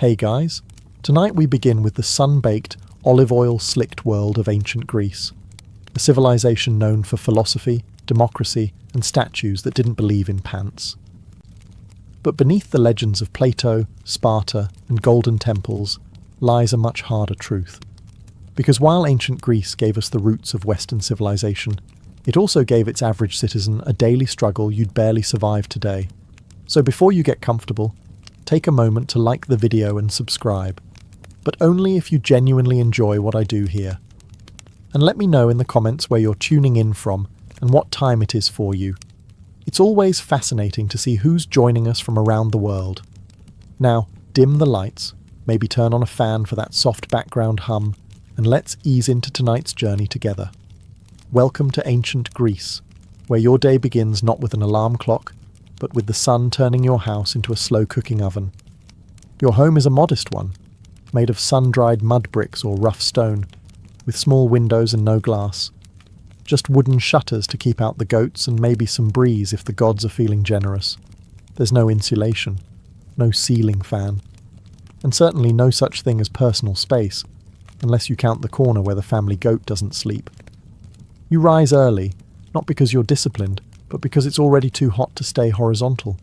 Hey guys, tonight we begin with the sun-baked, olive oil-slicked world of ancient Greece, a civilization known for philosophy, democracy, and statues that didn't believe in pants. But beneath the legends of Plato, Sparta, and golden temples lies a much harder truth. Because while ancient Greece gave us the roots of Western civilization, it also gave its average citizen a daily struggle you'd barely survive today. So before you get comfortable, take a moment to like the video and subscribe, but only if you genuinely enjoy what I do here. And let me know in the comments where you're tuning in from and what time it is for you. It's always fascinating to see who's joining us from around the world. Now, dim the lights, maybe turn on a fan for that soft background hum, and let's ease into tonight's journey together. Welcome to ancient Greece, where your day begins not with an alarm clock, but with the sun turning your house into a slow-cooking oven. Your home is a modest one, made of sun-dried mud bricks or rough stone, with small windows and no glass. Just wooden shutters to keep out the goats and maybe some breeze if the gods are feeling generous. There's no insulation, no ceiling fan, and certainly no such thing as personal space, unless you count the corner where the family goat doesn't sleep. You rise early, not because you're disciplined, but because it's already too hot to stay horizontal.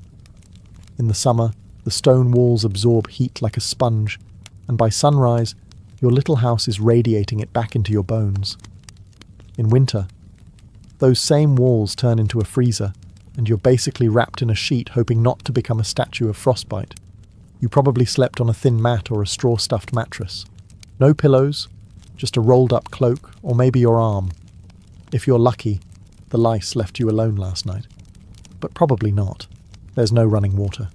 In the summer, the stone walls absorb heat like a sponge, and by sunrise, your little house is radiating it back into your bones. In winter, those same walls turn into a freezer, and you're basically wrapped in a sheet hoping not to become a statue of frostbite. You probably slept on a thin mat or a straw-stuffed mattress. No pillows, just a rolled-up cloak, or maybe your arm. If you're lucky, the lice left you alone last night. But probably not. There's no running water.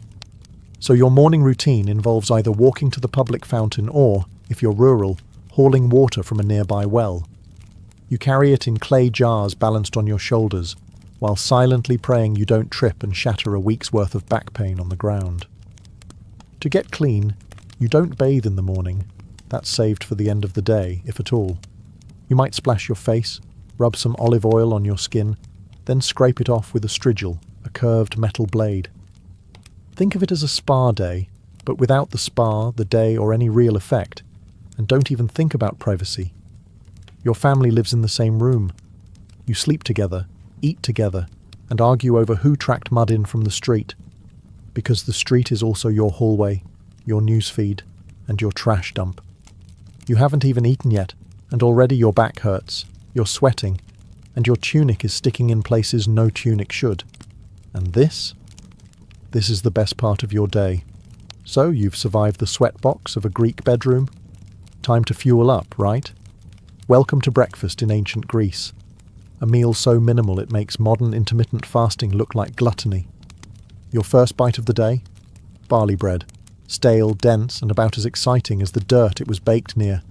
So your morning routine involves either walking to the public fountain or, if you're rural, hauling water from a nearby well. You carry it in clay jars balanced on your shoulders, while silently praying you don't trip and shatter a week's worth of back pain on the ground. To get clean, you don't bathe in the morning. That's saved for the end of the day, if at all. You might splash your face, rub some olive oil on your skin, then scrape it off with a strigil, a curved metal blade. Think of it as a spa day, but without the spa, the day, or any real effect, and don't even think about privacy. Your family lives in the same room. You sleep together, eat together, and argue over who tracked mud in from the street, because the street is also your hallway, your newsfeed, and your trash dump. You haven't even eaten yet, and already your back hurts. You're sweating, and your tunic is sticking in places no tunic should. And this is the best part of your day. So you've survived the sweatbox of a Greek bedroom. Time to fuel up, right? Welcome to breakfast in ancient Greece. A meal so minimal it makes modern intermittent fasting look like gluttony. Your first bite of the day? Barley bread. Stale, dense, and about as exciting as the dirt it was baked near.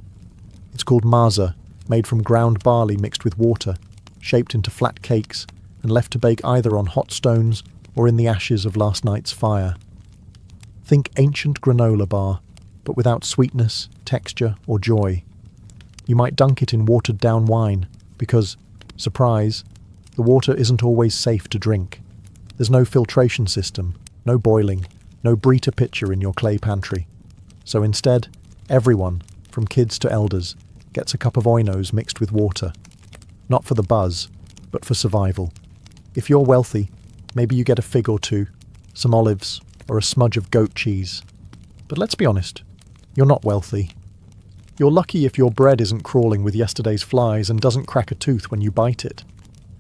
It's called maza, made from ground barley mixed with water, shaped into flat cakes, and left to bake either on hot stones or in the ashes of last night's fire. Think ancient granola bar, but without sweetness, texture, or joy. You might dunk it in watered-down wine, because, surprise, the water isn't always safe to drink. There's no filtration system, no boiling, no Brita pitcher in your clay pantry. So instead, everyone, from kids to elders, gets a cup of oinos mixed with water. Not for the buzz, but for survival. If you're wealthy, maybe you get a fig or two, some olives, or a smudge of goat cheese. But let's be honest, you're not wealthy. You're lucky if your bread isn't crawling with yesterday's flies and doesn't crack a tooth when you bite it.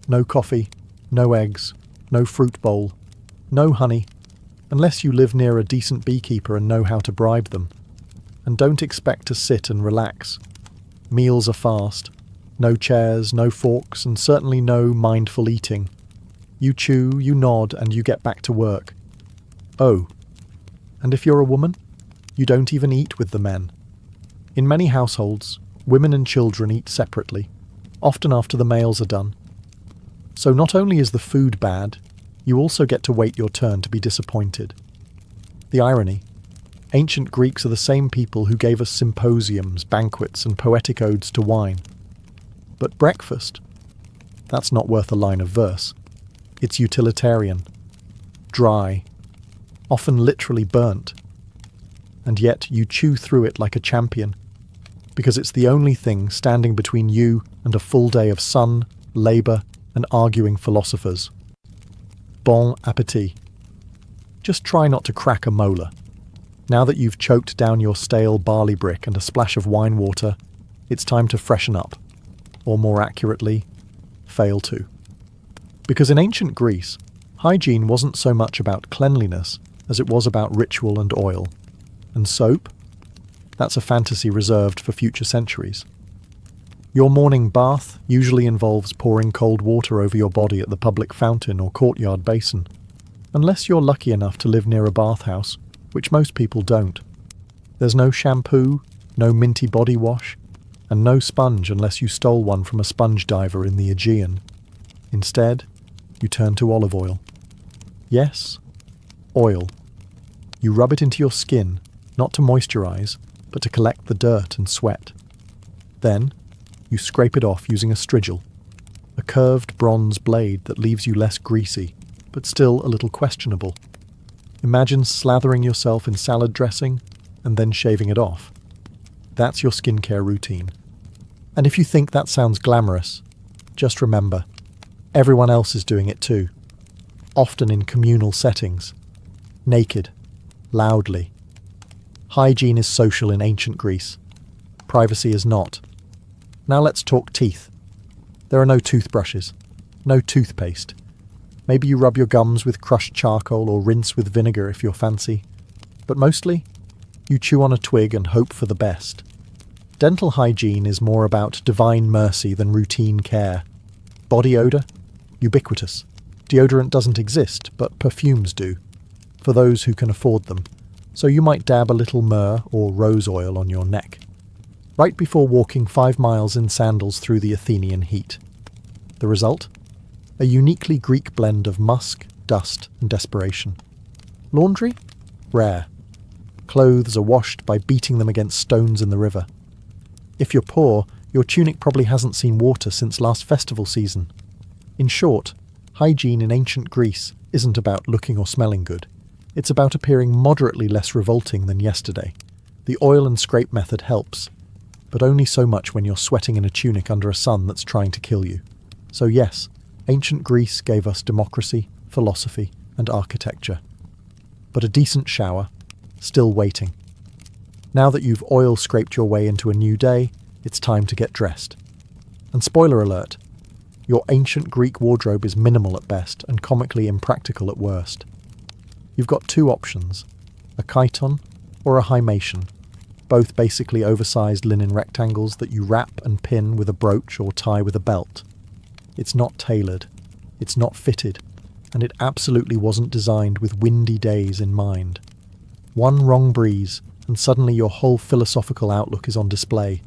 No coffee, no eggs, no fruit bowl, no honey, unless you live near a decent beekeeper and know how to bribe them. And don't expect to sit and relax. Meals are fast. No chairs, no forks, and certainly no mindful eating. You chew, you nod, and you get back to work. Oh, and if you're a woman, you don't even eat with the men. In many households, women and children eat separately, often after the males are done. So not only is the food bad, you also get to wait your turn to be disappointed. The irony: ancient Greeks are the same people who gave us symposiums, banquets, and poetic odes to wine. But breakfast? That's not worth a line of verse. It's utilitarian, dry, often literally burnt. and yet you chew through it like a champion, because it's the only thing standing between you and a full day of sun, labour, and arguing philosophers. Bon appétit. Just try not to crack a molar. Now that you've choked down your stale barley brick and a splash of wine water, it's time to freshen up, or more accurately, fail to. Because in ancient Greece, hygiene wasn't so much about cleanliness as it was about ritual and oil. And soap? That's a fantasy reserved for future centuries. Your morning bath usually involves pouring cold water over your body at the public fountain or courtyard basin, unless you're lucky enough to live near a bathhouse, which most people don't. There's no shampoo, no minty body wash, and no sponge unless you stole one from a sponge diver in the Aegean. Instead, you turn to olive oil. Yes, oil. You rub it into your skin, not to moisturize, but to collect the dirt and sweat. Then, you scrape it off using a strigil, a curved bronze blade that leaves you less greasy, but still a little questionable. Imagine slathering yourself in salad dressing and then shaving it off. That's your skincare routine. And if you think that sounds glamorous, just remember, everyone else is doing it too, often in communal settings, naked, loudly. Hygiene is social in ancient Greece. Privacy is not. Now let's talk teeth. There are no toothbrushes, no toothpaste. Maybe you rub your gums with crushed charcoal or rinse with vinegar if you're fancy. But mostly, you chew on a twig and hope for the best. Dental hygiene is more about divine mercy than routine care. Body odour? Ubiquitous. Deodorant doesn't exist, but perfumes do, for those who can afford them. So you might dab a little myrrh or rose oil on your neck, right before walking 5 miles in sandals through the Athenian heat. The result? A uniquely Greek blend of musk, dust, and desperation. Laundry? Rare. Clothes are washed by beating them against stones in the river. If you're poor, your tunic probably hasn't seen water since last festival season. In short, hygiene in ancient Greece isn't about looking or smelling good. It's about appearing moderately less revolting than yesterday. The oil and scrape method helps, but only so much when you're sweating in a tunic under a sun that's trying to kill you. So yes, ancient Greece gave us democracy, philosophy, and architecture. But a decent shower, still waiting. Now that you've oil scraped your way into a new day, it's time to get dressed. And spoiler alert, your ancient Greek wardrobe is minimal at best and comically impractical at worst. You've got 2 options, a chiton or a hymation, both basically oversized linen rectangles that you wrap and pin with a brooch or tie with a belt. It's not tailored, it's not fitted, and it absolutely wasn't designed with windy days in mind. One wrong breeze, and suddenly your whole philosophical outlook is on display.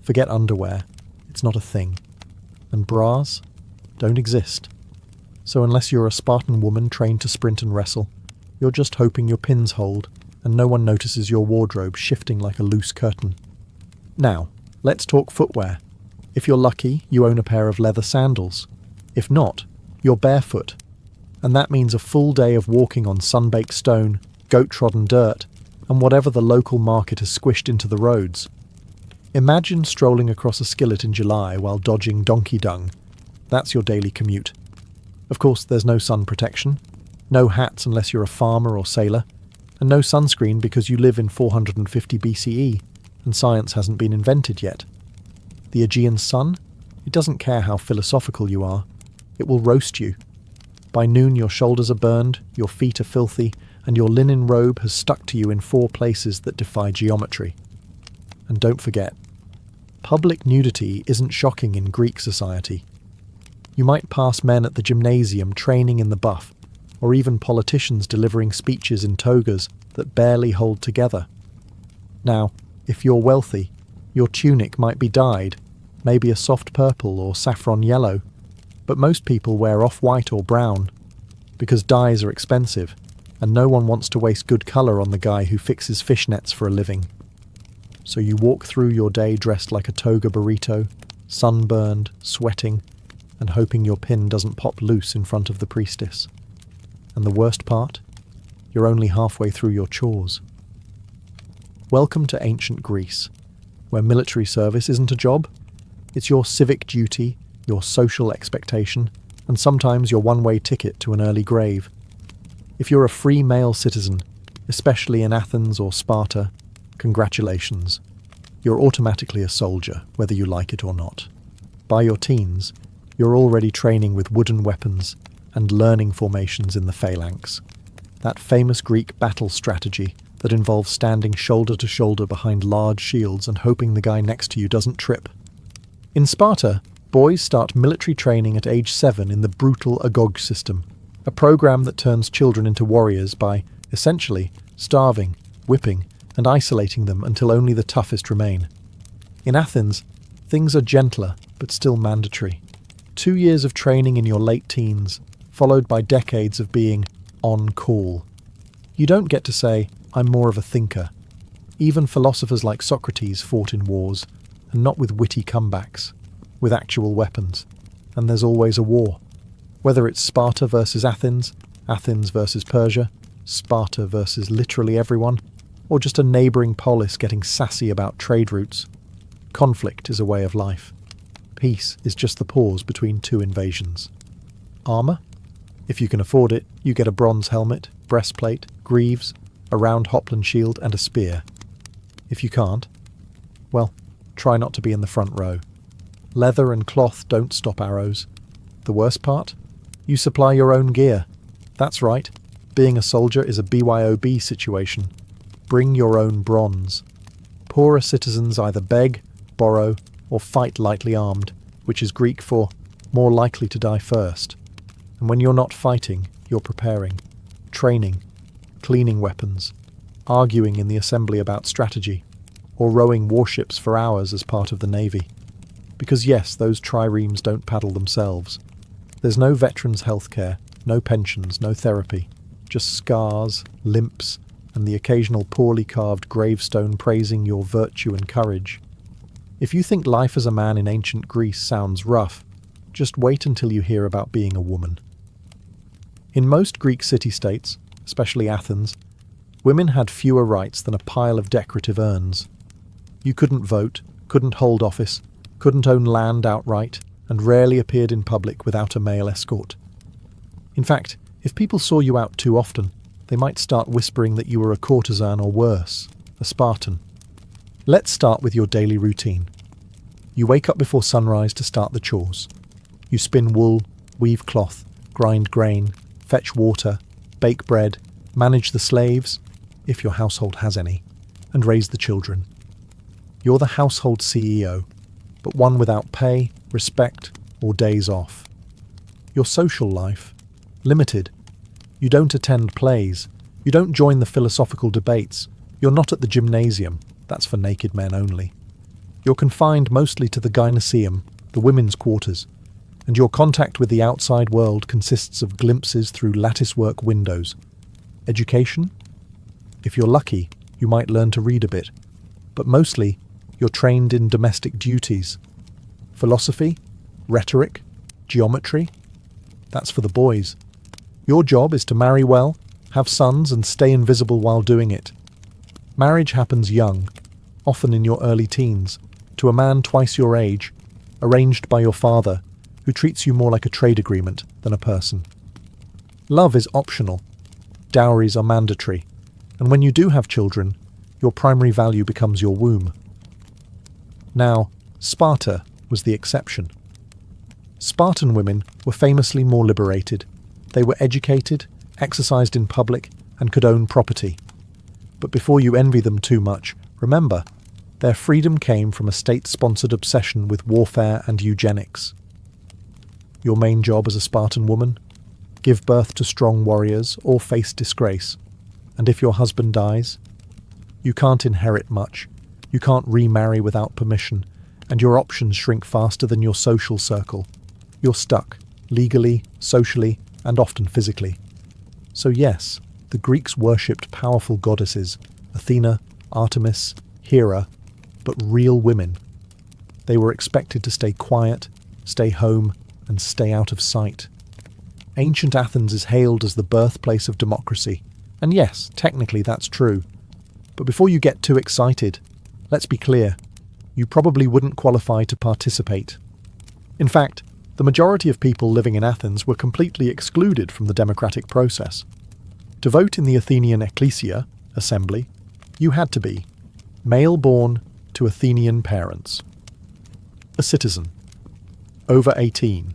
Forget underwear, it's not a thing. And bras don't exist. So unless you're a Spartan woman trained to sprint and wrestle, you're just hoping your pins hold and no one notices your wardrobe shifting like a loose curtain. Now, let's talk footwear. If you're lucky, you own a pair of leather sandals. If not, you're barefoot. And that means a full day of walking on sun-baked stone, goat-trodden dirt, and whatever the local market has squished into the roads. Imagine strolling across a skillet in July while dodging donkey dung. That's your daily commute. Of course, there's no sun protection, no hats unless you're a farmer or sailor, and no sunscreen because you live in 450 BCE, and science hasn't been invented yet. The Aegean sun? It doesn't care how philosophical you are. It will roast you. By noon your shoulders are burned, your feet are filthy, and your linen robe has stuck to you in 4 places that defy geometry. And don't forget, public nudity isn't shocking in Greek society. You might pass men at the gymnasium training in the buff, or even politicians delivering speeches in togas that barely hold together. Now, if you're wealthy, your tunic might be dyed, maybe a soft purple or saffron yellow, but most people wear off-white or brown, because dyes are expensive, and no one wants to waste good colour on the guy who fixes fishnets for a living. So you walk through your day dressed like a toga burrito, sunburned, sweating, and hoping your pin doesn't pop loose in front of the priestess. And the worst part? You're only halfway through your chores. Welcome to ancient Greece, where military service isn't a job. It's your civic duty, your social expectation, and sometimes your one-way ticket to an early grave. If you're a free male citizen, especially in Athens or Sparta, congratulations. You're automatically a soldier, whether you like it or not. By your teens, you're already training with wooden weapons and learning formations in the phalanx, that famous Greek battle strategy that involves standing shoulder to shoulder behind large shields and hoping the guy next to you doesn't trip. In Sparta, boys start military training at age 7 in the brutal Agog system, a program that turns children into warriors by, essentially, starving, whipping, and isolating them until only the toughest remain. In Athens, things are gentler, but still mandatory. 2 years of training in your late teens, followed by decades of being on call. You don't get to say, I'm more of a thinker. Even philosophers like Socrates fought in wars, and not with witty comebacks, with actual weapons. And there's always a war. Whether it's Sparta versus Athens, Athens versus Persia, Sparta versus literally everyone, or just a neighbouring polis getting sassy about trade routes. Conflict is a way of life. Peace is just the pause between 2 invasions. Armour? If you can afford it, you get a bronze helmet, breastplate, greaves, a round Hopland shield and a spear. If you can't, well, try not to be in the front row. Leather and cloth don't stop arrows. The worst part? You supply your own gear. That's right, being a soldier is a BYOB situation. Bring your own bronze. Poorer citizens either beg, borrow, or fight lightly armed, which is Greek for more likely to die first. And when you're not fighting, you're preparing, training, cleaning weapons, arguing in the assembly about strategy, or rowing warships for hours as part of the navy. Because yes, those triremes don't paddle themselves. There's no veterans' healthcare, no pensions, no therapy, just scars, limps, and the occasional poorly carved gravestone praising your virtue and courage. If you think life as a man in ancient Greece sounds rough, just wait until you hear about being a woman. In most Greek city-states, especially Athens, women had fewer rights than a pile of decorative urns. You couldn't vote, couldn't hold office, couldn't own land outright, and rarely appeared in public without a male escort. In fact, if people saw you out too often, they might start whispering that you were a courtesan or worse, a Spartan. Let's start with your daily routine. You wake up before sunrise to start the chores. You spin wool, weave cloth, grind grain, fetch water, bake bread, manage the slaves, if your household has any, and raise the children. You're the household CEO, but one without pay, respect, or days off. Your social life? Limited. You don't attend plays. You don't join the philosophical debates. You're not at the gymnasium. That's for naked men only. You're confined mostly to the gynoeceum, the women's quarters, and your contact with the outside world consists of glimpses through latticework windows. Education? If you're lucky, you might learn to read a bit, but mostly you're trained in domestic duties. Philosophy? Rhetoric? Geometry? That's for the boys. Your job is to marry well, have sons, and stay invisible while doing it. Marriage happens young, often in your early teens, to a man twice your age, arranged by your father, who treats you more like a trade agreement than a person. Love is optional. Dowries are mandatory, and when you do have children, your primary value becomes your womb. Now, Sparta was the exception. Spartan women were famously more liberated. They were educated, exercised in public, and could own property. But before you envy them too much, remember, their freedom came from a state-sponsored obsession with warfare and eugenics. Your main job as a Spartan woman? Give birth to strong warriors or face disgrace. And if your husband dies? You can't inherit much. You can't remarry without permission, and your options shrink faster than your social circle. You're stuck, legally, socially, and often physically. So yes, the Greeks worshipped powerful goddesses, Athena, Artemis, Hera, but real women. They were expected to stay quiet, stay home, and stay out of sight. Ancient Athens is hailed as the birthplace of democracy, and yes, technically that's true. But before you get too excited, let's be clear, you probably wouldn't qualify to participate. In fact, the majority of people living in Athens were completely excluded from the democratic process. To vote in the Athenian Ecclesia, assembly, you had to be male-born to Athenian parents, a citizen, over 18.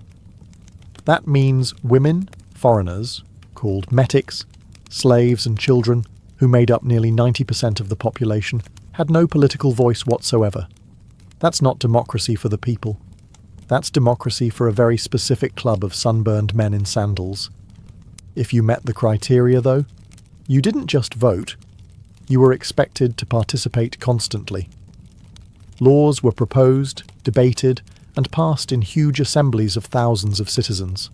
That means women, foreigners, called metics, slaves and children, who made up nearly 90% of the population, had no political voice whatsoever. That's not democracy for the people. That's democracy for a very specific club of sunburned men in sandals. If you met the criteria, though, you didn't just vote, you were expected to participate constantly. Laws were proposed, debated, and passed in huge assemblies of thousands of citizens.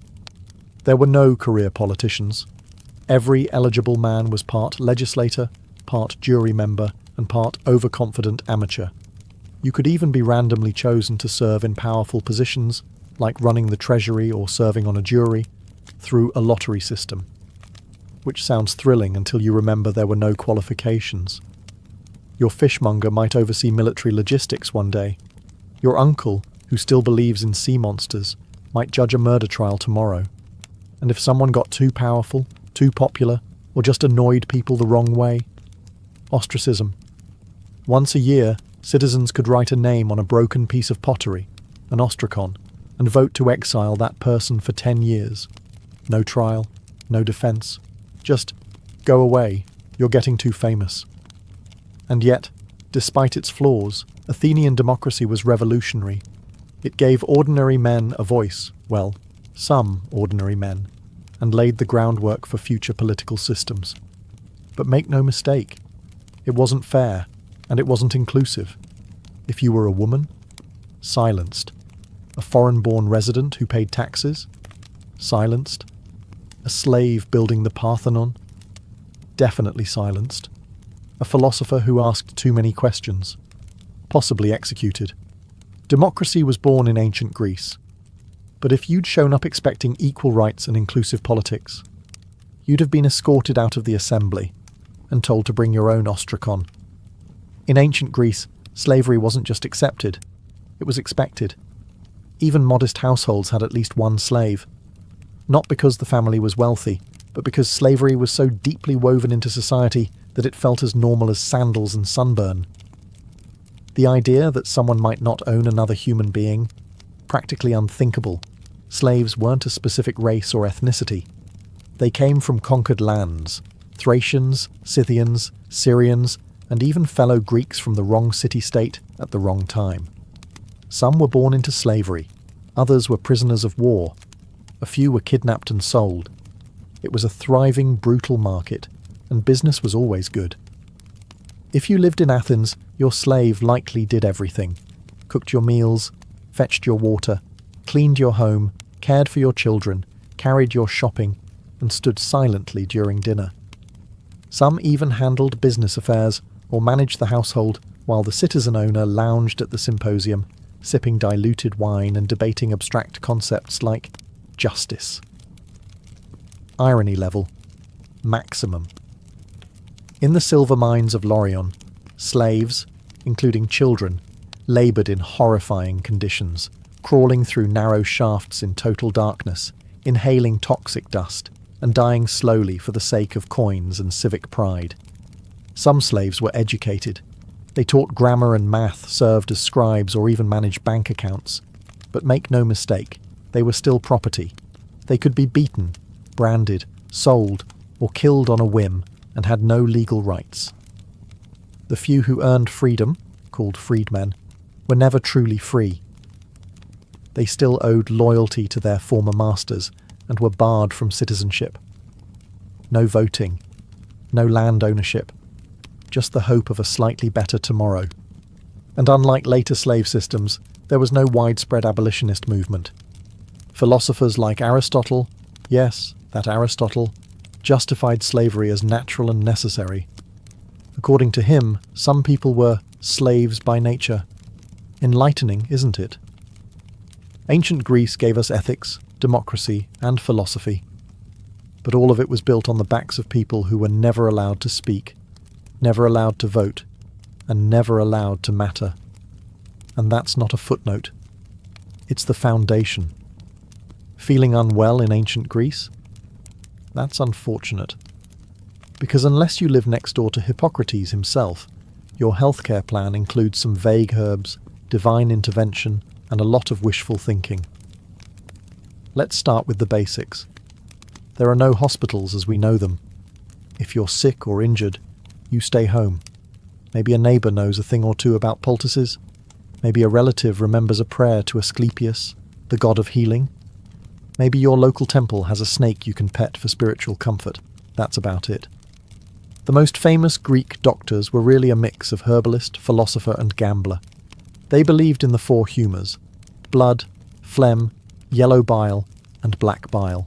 There were no career politicians. Every eligible man was part legislator, part jury member, and part overconfident amateur. You could even be randomly chosen to serve in powerful positions, like running the treasury or serving on a jury, through a lottery system. Which sounds thrilling until you remember there were no qualifications. Your fishmonger might oversee military logistics one day. Your uncle, who still believes in sea monsters, might judge a murder trial tomorrow. And if someone got too powerful, too popular, or just annoyed people the wrong way, ostracism. Once a year, citizens could write a name on a broken piece of pottery, an ostracon, and vote to exile that person for 10 years. No trial, no defense. Just go away, you're getting too famous. And yet, despite its flaws, Athenian democracy was revolutionary. It gave ordinary men a voice, well, some ordinary men, and laid the groundwork for future political systems. But make no mistake, it wasn't fair, and it wasn't inclusive. If you were a woman, silenced. A foreign-born resident who paid taxes, silenced. A slave building the Parthenon, definitely silenced. A philosopher who asked too many questions, possibly executed. Democracy was born in ancient Greece. But if you'd shown up expecting equal rights and inclusive politics, you'd have been escorted out of the assembly and told to bring your own ostracon. In ancient Greece, slavery wasn't just accepted, it was expected. Even modest households had at least one slave. Not because the family was wealthy, but because slavery was so deeply woven into society that it felt as normal as sandals and sunburn. The idea that someone might not own another human being, practically unthinkable. Slaves weren't a specific race or ethnicity. They came from conquered lands, Thracians, Scythians, Syrians, and even fellow Greeks from the wrong city-state at the wrong time. Some were born into slavery, others were prisoners of war, a few were kidnapped and sold. It was a thriving, brutal market, and business was always good. If you lived in Athens, your slave likely did everything. Cooked your meals, fetched your water, cleaned your home, cared for your children, carried your shopping, and stood silently during dinner. Some even handled business affairs or managed the household while the citizen owner lounged at the symposium, sipping diluted wine and debating abstract concepts like justice. Irony level, maximum. In the silver mines of Laurion, slaves, including children, laboured in horrifying conditions, crawling through narrow shafts in total darkness, inhaling toxic dust, and dying slowly for the sake of coins and civic pride. Some slaves were educated. They taught grammar and math, served as scribes, or even managed bank accounts. But make no mistake, they were still property. They could be beaten, branded, sold, or killed on a whim, and had no legal rights. The few who earned freedom, called freedmen, were never truly free. They still owed loyalty to their former masters and were barred from citizenship. No voting, no land ownership, just the hope of a slightly better tomorrow. And unlike later slave systems, there was no widespread abolitionist movement. Philosophers like Aristotle, yes, that Aristotle, justified slavery as natural and necessary. According to him, some people were slaves by nature. Enlightening, isn't it? Ancient Greece gave us ethics, democracy, and philosophy. But all of it was built on the backs of people who were never allowed to speak. never allowed to vote, and never allowed to matter. And that's not a footnote. It's the foundation. Feeling unwell in ancient Greece? That's unfortunate. Because unless you live next door to Hippocrates himself, your healthcare plan includes some vague herbs, divine intervention, and a lot of wishful thinking. Let's start with the basics. There are no hospitals as we know them. If you're sick or injured, you stay home. Maybe a neighbour knows a thing or two about poultices. Maybe a relative remembers a prayer to Asclepius, the god of healing. Maybe your local temple has a snake you can pet for spiritual comfort. That's about it. The most famous Greek doctors were really a mix of herbalist, philosopher, and gambler. They believed in the four humours: blood, phlegm, yellow bile, and black bile.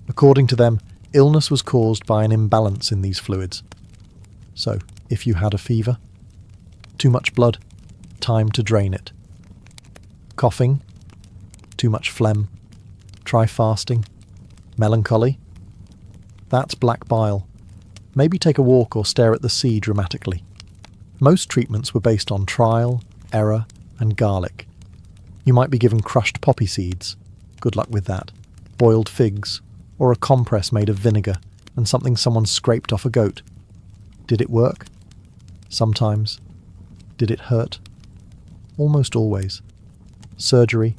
According to them, illness was caused by an imbalance in these fluids. So, if you had a fever, too much blood, time to drain it. Coughing, too much phlegm, try fasting. Melancholy, that's black bile. Maybe take a walk or stare at the sea dramatically. Most treatments were based on trial, error, and garlic. You might be given crushed poppy seeds, good luck with that, boiled figs, or a compress made of vinegar and something someone scraped off a goat. Did it work? Sometimes. Did it hurt? Almost always. Surgery,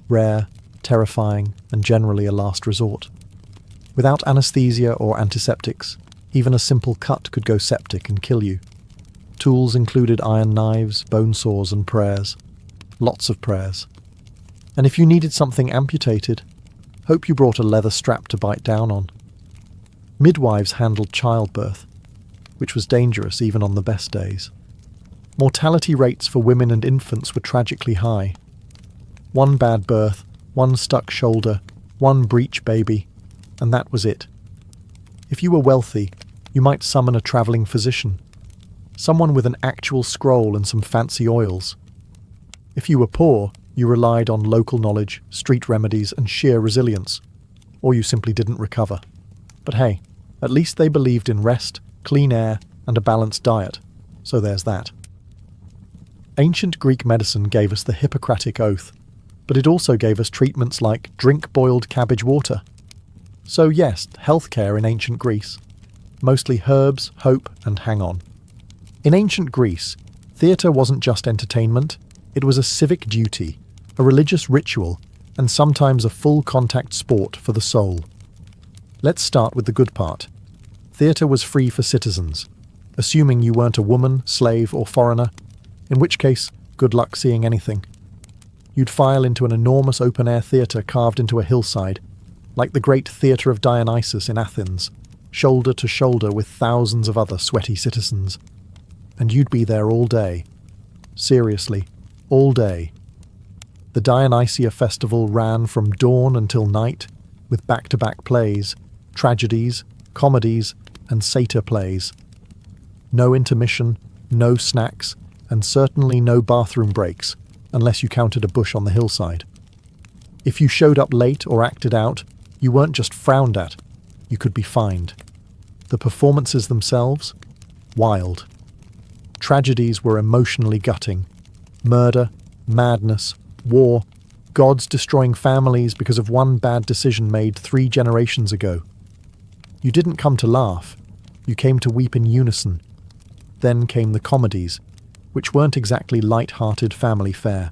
rare, terrifying, and generally a last resort. Without anesthesia or antiseptics, even a simple cut could go septic and kill you. Tools included iron knives, bone saws, and prayers. Lots of prayers. And if you needed something amputated, hope you brought a leather strap to bite down on. Midwives handled childbirth, which was dangerous even on the best days. Mortality rates for women and infants were tragically high. One bad birth, one stuck shoulder, one breech baby, and that was it. If you were wealthy, you might summon a travelling physician, someone with an actual scroll and some fancy oils. If you were poor, you relied on local knowledge, street remedies, and sheer resilience, or you simply didn't recover. But hey, at least they believed in rest, clean air, and a balanced diet, so there's that. Ancient Greek medicine gave us the Hippocratic Oath, but it also gave us treatments like drink boiled cabbage water. So yes, healthcare in ancient Greece. Mostly herbs, hope, and hang on. In ancient Greece, theatre wasn't just entertainment, it was a civic duty, a religious ritual, and sometimes a full-contact sport for the soul. Let's start with the good part. Theatre was free for citizens, assuming you weren't a woman, slave, or foreigner, in which case, good luck seeing anything. You'd file into an enormous open-air theatre carved into a hillside, like the great Theatre of Dionysus in Athens, shoulder to shoulder with thousands of other sweaty citizens. And you'd be there all day. Seriously, all day. The Dionysia festival ran from dawn until night, with back-to-back plays, tragedies, comedies, and satyr plays. No intermission, no snacks, and certainly no bathroom breaks, unless you counted a bush on the hillside. If you showed up late or acted out, you weren't just frowned at, you could be fined. The performances themselves? Wild. Tragedies were emotionally gutting. Murder, madness, war, gods destroying families because of one bad decision made 3 generations ago. You didn't come to laugh, you came to weep in unison. Then came the comedies, which weren't exactly light-hearted family fare.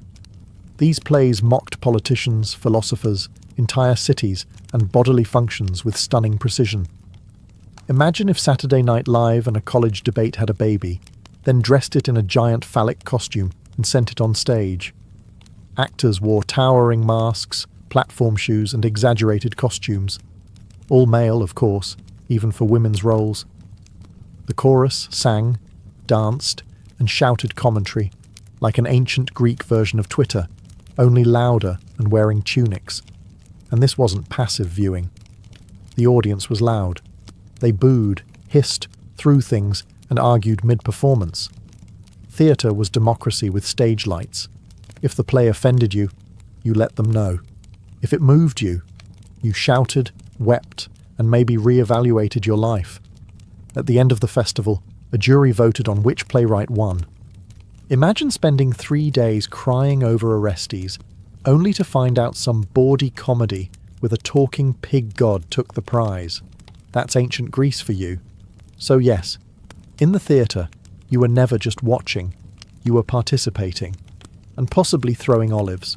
These plays mocked politicians, philosophers, entire cities, and bodily functions with stunning precision. Imagine if Saturday Night Live and a college debate had a baby, then dressed it in a giant phallic costume and sent it on stage. Actors wore towering masks, platform shoes, and exaggerated costumes. All male, of course, even for women's roles. The chorus sang, danced, and shouted commentary, like an ancient Greek version of Twitter, only louder and wearing tunics. And this wasn't passive viewing. The audience was loud. They booed, hissed, threw things, and argued mid-performance. Theatre was democracy with stage lights. If the play offended you, you let them know. If it moved you, you shouted, wept, and maybe re-evaluated your life. At the end of the festival, A jury voted on which playwright won. Imagine spending 3 days crying over Orestes, only to find out some bawdy comedy with a talking pig god took the prize. That's ancient Greece for you. So yes, in the theatre, you were never just watching, you were participating, and possibly throwing olives.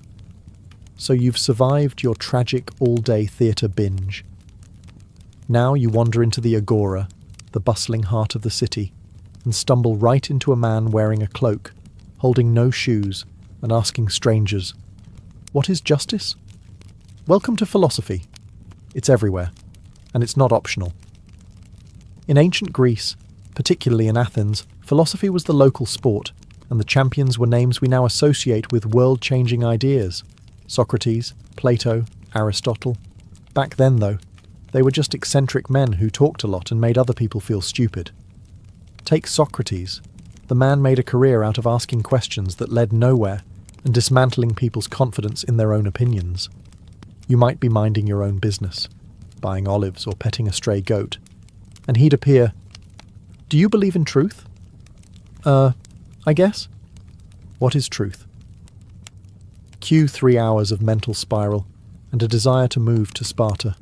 So you've survived your tragic all-day theatre binge. Now you wander into the agora, the bustling heart of the city, and stumble right into a man wearing a cloak, holding no shoes, and asking strangers, "What is justice?" Welcome to philosophy. It's everywhere, and it's not optional. In ancient Greece, particularly in Athens, philosophy was the local sport, and the champions were names we now associate with world-changing ideas. Socrates, Plato, Aristotle. Back then, though, they were just eccentric men who talked a lot and made other people feel stupid. Take Socrates. The man made a career out of asking questions that led nowhere and dismantling people's confidence in their own opinions. You might be minding your own business, buying olives or petting a stray goat, and he'd appear, "Do you believe in truth?" I guess. What is truth? Cue 3 hours of mental spiral and a desire to move to Sparta.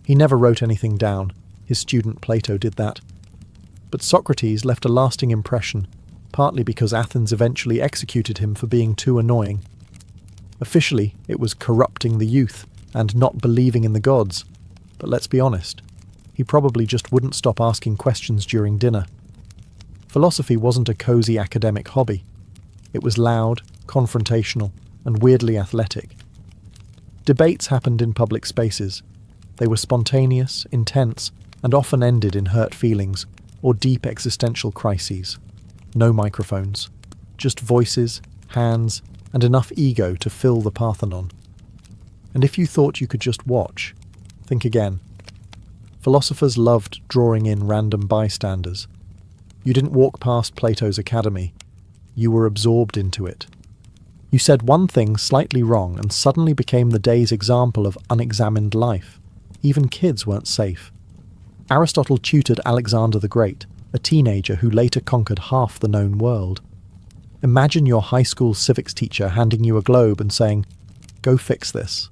He never wrote anything down. His student Plato did that. But Socrates left a lasting impression, partly because Athens eventually executed him for being too annoying. Officially, it was corrupting the youth and not believing in the gods. But let's be honest, he probably just wouldn't stop asking questions during dinner. Philosophy wasn't a cozy academic hobby. It was loud, confrontational, and weirdly athletic. Debates happened in public spaces. They were spontaneous, intense, and often ended in hurt feelings or deep existential crises. No microphones, just voices, hands, and enough ego to fill the Parthenon. And if you thought you could just watch, think again. Philosophers loved drawing in random bystanders. You didn't walk past Plato's academy. You were absorbed into it. You said one thing slightly wrong and suddenly became the day's example of unexamined life. Even kids weren't safe. Aristotle tutored Alexander the Great, a teenager who later conquered half the known world. Imagine your high school civics teacher handing you a globe and saying, "Go fix this."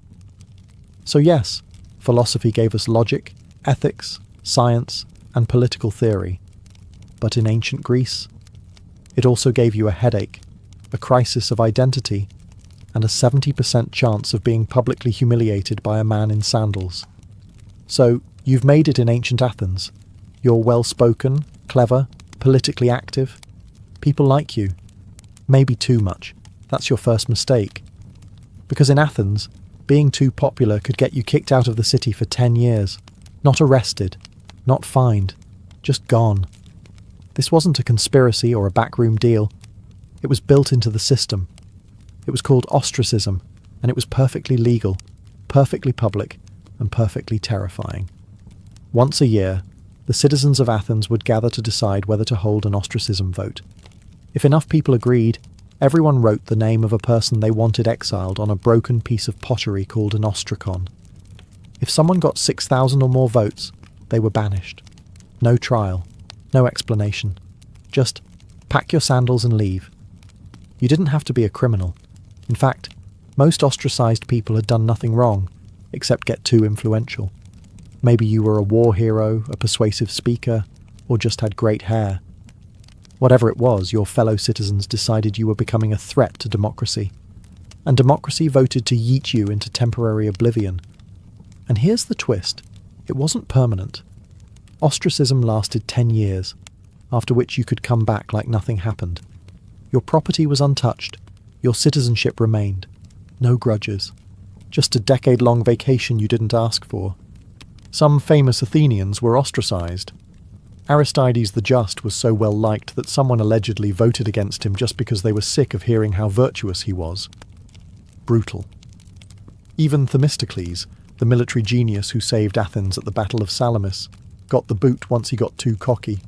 So yes, philosophy gave us logic, ethics, science, and political theory. But in ancient Greece, it also gave you a headache, a crisis of identity, and a 70% chance of being publicly humiliated by a man in sandals. So, you've made it in ancient Athens. You're well-spoken, clever, politically active. People like you. Maybe too much. That's your first mistake. Because in Athens, being too popular could get you kicked out of the city for 10 years. Not arrested, not fined, just gone. This wasn't a conspiracy or a backroom deal. It was built into the system. It was called ostracism, and it was perfectly legal, perfectly public, and perfectly terrifying. Once a year, the citizens of Athens would gather to decide whether to hold an ostracism vote. If enough people agreed, everyone wrote the name of a person they wanted exiled on a broken piece of pottery called an ostracon. If someone got 6,000 or more votes, they were banished. No trial, no explanation. Just pack your sandals and leave. You didn't have to be a criminal. In fact, most ostracized people had done nothing wrong, except get too influential. Maybe you were a war hero, a persuasive speaker, or just had great hair. Whatever it was, your fellow citizens decided you were becoming a threat to democracy. And democracy voted to yeet you into temporary oblivion. And here's the twist. It wasn't permanent. Ostracism lasted 10 years, after which you could come back like nothing happened. Your property was untouched. Your citizenship remained. No grudges. Just a decade-long vacation you didn't ask for. Some famous Athenians were ostracized. Aristides the Just was so well liked that someone allegedly voted against him just because they were sick of hearing how virtuous he was. Brutal. Even Themistocles, the military genius who saved Athens at the Battle of Salamis, got the boot once he got too cocky.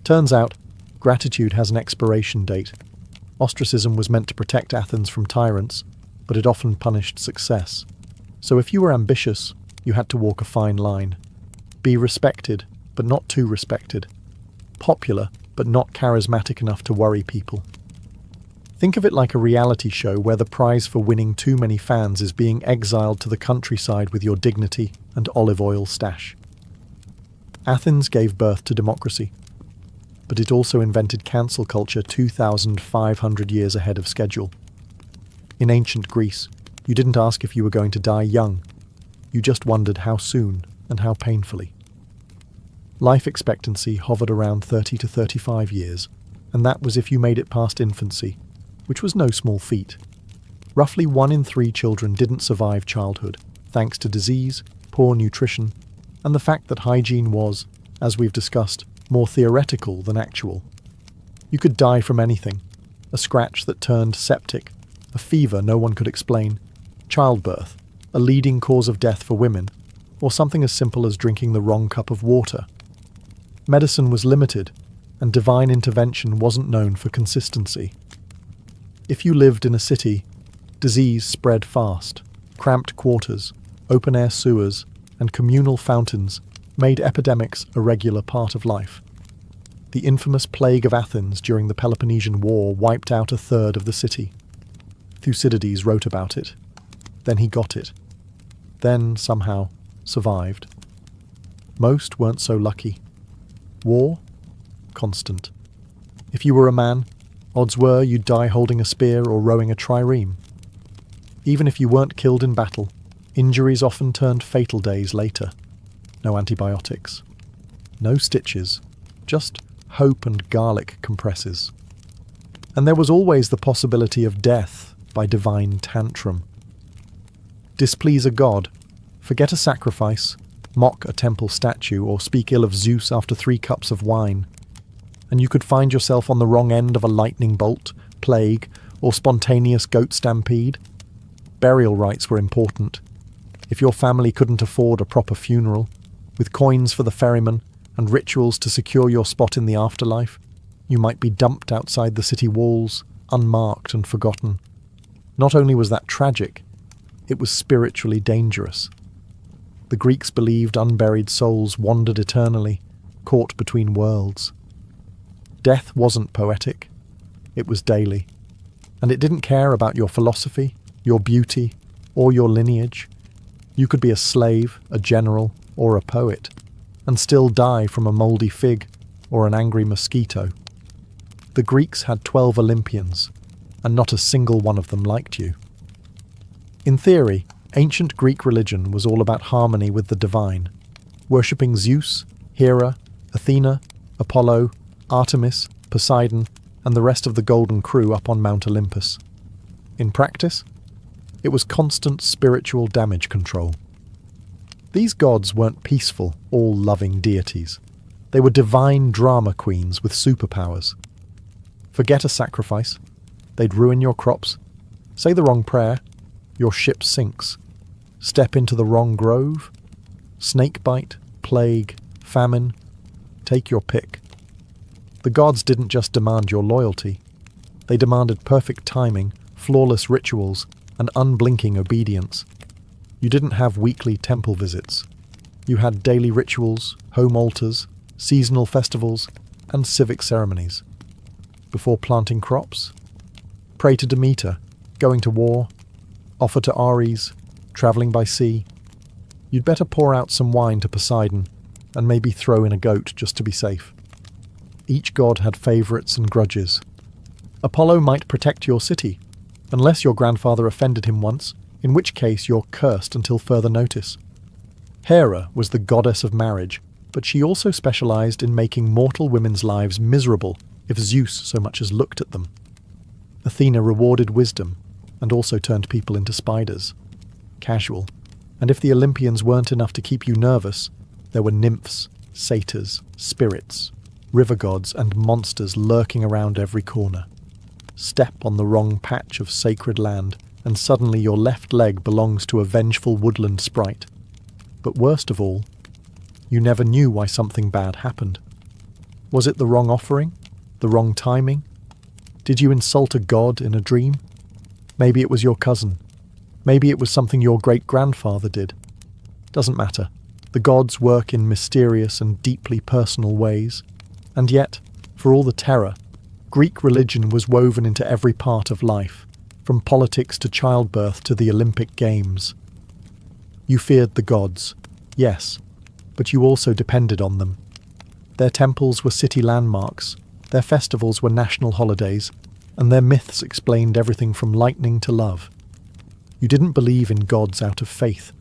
Turns out, gratitude has an expiration date. Ostracism was meant to protect Athens from tyrants, but it often punished success. So if you were ambitious, you had to walk a fine line. Be respected, but not too respected. Popular, but not charismatic enough to worry people. Think of it like a reality show where the prize for winning too many fans is being exiled to the countryside with your dignity and olive oil stash. Athens gave birth to democracy, but it also invented cancel culture 2,500 years ahead of schedule. In ancient Greece, you didn't ask if you were going to die young. You just wondered how soon and how painfully. Life expectancy hovered around 30 to 35 years, and that was if you made it past infancy, which was no small feat. Roughly 1 in 3 children didn't survive childhood, thanks to disease, poor nutrition, and the fact that hygiene was, as we've discussed, more theoretical than actual. You could die from anything: a scratch that turned septic, a fever no one could explain, childbirth, a leading cause of death for women, or something as simple as drinking the wrong cup of water. Medicine was limited, and divine intervention wasn't known for consistency. If you lived in a city, disease spread fast. Cramped quarters, open-air sewers, and communal fountains made epidemics a regular part of life. The infamous plague of Athens during the Peloponnesian War wiped out 1/3 of the city. Thucydides wrote about it. Then he got it. Then, somehow, survived. Most weren't so lucky. War? Constant. If you were a man, odds were you'd die holding a spear or rowing a trireme. Even if you weren't killed in battle, injuries often turned fatal days later. No antibiotics. No stitches. Just hope and garlic compresses. And there was always the possibility of death by divine tantrum. Displease a god, forget a sacrifice, mock a temple statue, or speak ill of Zeus after 3 cups of wine, and you could find yourself on the wrong end of a lightning bolt, plague, or spontaneous goat stampede. Burial rites were important. If your family couldn't afford a proper funeral, with coins for the ferryman and rituals to secure your spot in the afterlife, you might be dumped outside the city walls, unmarked and forgotten. Not only was that tragic, it was spiritually dangerous. The Greeks believed unburied souls wandered eternally, caught between worlds. Death wasn't poetic, it was daily, and it didn't care about your philosophy, your beauty, or your lineage. You could be a slave, a general, or a poet, and still die from a mouldy fig or an angry mosquito. The Greeks had 12 Olympians, and not a single one of them liked you. In theory, ancient Greek religion was all about harmony with the divine, worshipping Zeus, Hera, Athena, Apollo, Artemis, Poseidon, and the rest of the Golden Crew up on Mount Olympus. In practice, it was constant spiritual damage control. These gods weren't peaceful, all-loving deities. They were divine drama queens with superpowers. Forget a sacrifice, they'd ruin your crops. Say the wrong prayer, your ship sinks. Step into the wrong grove, snakebite, plague, famine, take your pick. The gods didn't just demand your loyalty. They demanded perfect timing, flawless rituals, and unblinking obedience. You didn't have weekly temple visits. You had daily rituals, home altars, seasonal festivals, and civic ceremonies. Before planting crops, pray to Demeter, going to war, offer to Ares, travelling by sea. You'd better pour out some wine to Poseidon, and maybe throw in a goat just to be safe. Each god had favourites and grudges. Apollo might protect your city, unless your grandfather offended him once, in which case you're cursed until further notice. Hera was the goddess of marriage, but she also specialised in making mortal women's lives miserable if Zeus so much as looked at them. Athena rewarded wisdom, and also turned people into spiders. Casual. And if the Olympians weren't enough to keep you nervous, there were nymphs, satyrs, spirits, river gods, and monsters lurking around every corner. Step on the wrong patch of sacred land, and suddenly your left leg belongs to a vengeful woodland sprite. But worst of all, you never knew why something bad happened. Was it the wrong offering? The wrong timing? Did you insult a god in a dream? Maybe it was your cousin. Maybe it was something your great-grandfather did. Doesn't matter. The gods work in mysterious and deeply personal ways. And yet, For all the terror, Greek religion was woven into every part of life, from politics to childbirth to the Olympic Games. You feared the gods, yes, but you also depended on them. Their temples were city landmarks, their festivals were national holidays, and their myths explained everything from lightning to love. You didn't believe in gods out of faith.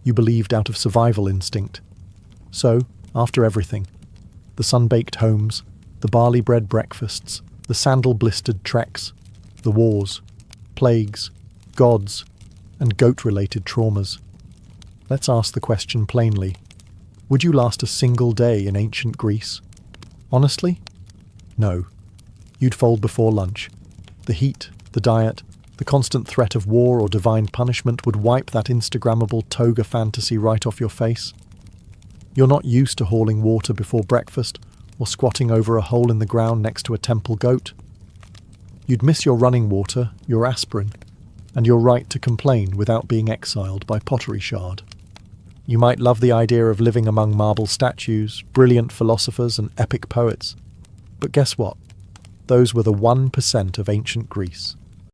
You believed out of survival instinct. So, after everything, the sun-baked homes, the barley-bread breakfasts, the sandal-blistered treks, the wars, plagues, gods, and goat-related traumas. Let's ask the question plainly. Would you last a single day in ancient Greece? Honestly? No. You'd fold before lunch. The heat, the diet, the constant threat of war or divine punishment would wipe that Instagrammable toga fantasy right off your face. You're not used to hauling water before breakfast or squatting over a hole in the ground next to a temple goat. You'd miss your running water, your aspirin, and your right to complain without being exiled by pottery shard. You might love the idea of living among marble statues, brilliant philosophers, and epic poets. But guess what? Those were the 1% of ancient Greece.